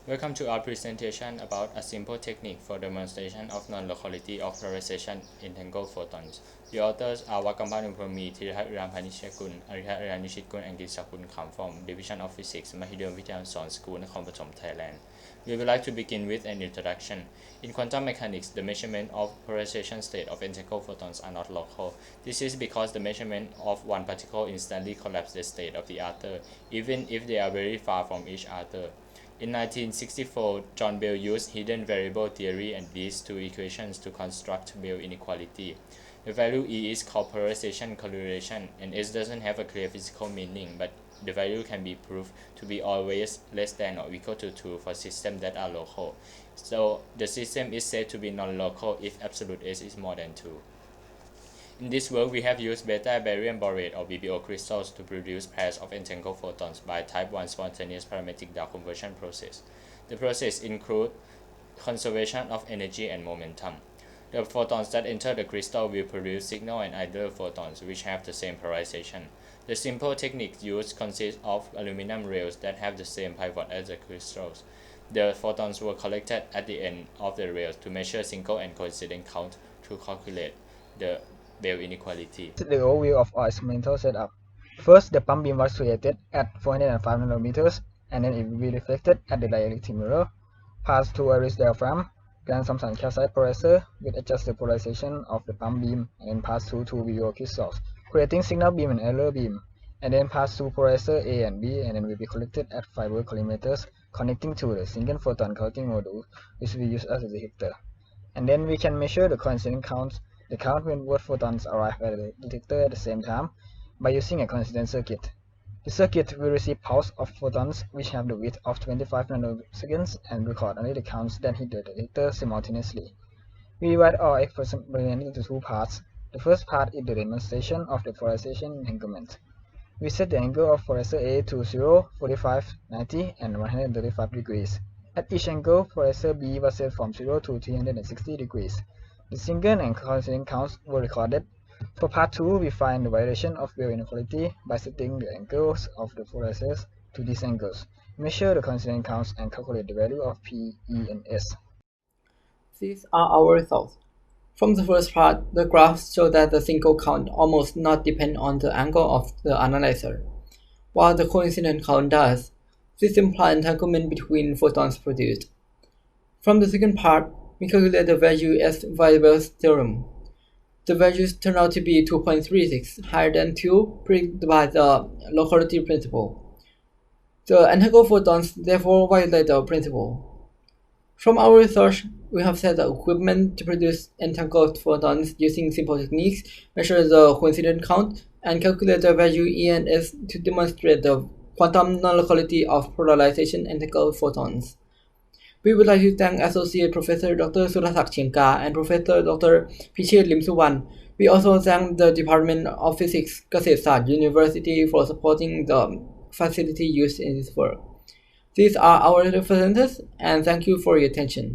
Welcome to our presentation about a simple technique for demonstration of non-locality of polarization-entangled photons. The authors are Watkornphat, Teeratat, Uranpanichakul, Arithat, Ariyanuchitkul, and Kitisak Boonkham from Division of Physics, Mahidol Vidyasthon School, Nakhon Thailand. We would like to begin with an introduction. In quantum mechanics, the measurement of polarization state of entangled photons are not local. This is because the measurement of one particle instantly collapses the state of the other, even if they are very far from each other. In 1964, John Bell used hidden variable theory and these two equations to construct Bell inequality. The value E is called polarization correlation, and S doesn't have a clear physical meaning, but the value can be proved to be always less than or equal to 2 for systems that are local. So the system is said to be non-local if absolute S is more than 2. In this work, we have used beta barium borate or BBO crystals to produce pairs of entangled photons by type 1 spontaneous parametric Dow conversion process. The process includes conservation of energy and momentum. The photons that enter the crystal will produce signal and ideal photons which have the same polarization. The simple technique used consists of aluminum rails that have the same pivot as the crystals. The photons were collected at the end of the rails to measure single and coincident count to calculate the Bell inequality. The overview of our experimental setup. First, the pump beam was created at 405 nanometers, and then it will be reflected at the dielectric mirror, passed through a wrist diaphragm, then some calcite polarizer with adjusted polarization of the pump beam, and then passed through two VO crystals, creating signal beam and error beam, and then passed through polarizer A and B, and then will be collected at fiber collimators connecting to the single photon counting module, which we use as a detector. And then we can measure the coincident counts, the count when both photons arrive at the detector at the same time, by using a coincident circuit. The circuit will receive pulse of photons which have the width of 25 nanoseconds and record only the counts that hit the detector simultaneously. We divide our experiment into two parts. The first part is the demonstration of the polarization entanglement. We set the angle of polarizer A to 0, 45, 90, and 135 degrees. At each angle, polarizer B was set from 0 to 360 degrees. The single and coincident counts were recorded. For part 2, we find the violation of Bell inequality by setting the angles of the polarizers to these angles, measure the coincident counts, and calculate the value of P, E, and S. These are our results. From the first part, the graphs show that the single count almost not depend on the angle of the analyzer, while the coincident count does. This implies entanglement between photons produced. From the second part, we calculate the value as via Bell's theorem. The values turn out to be 2.36, higher than 2 predicted by the locality principle. The entangled photons therefore violate the principle. From our research, we have set the equipment to produce entangled photons using simple techniques, measure the coincident count, and calculate the value E and S to demonstrate the quantum non-locality of polarization-entangled photons. We would like to thank Associate Professor Dr. Surasak Chiengka and Professor Dr. Pichet Lim Suwan. We also thank the Department of Physics, Kasetsart University for supporting the facility used in this work. These are our references, and thank you for your attention.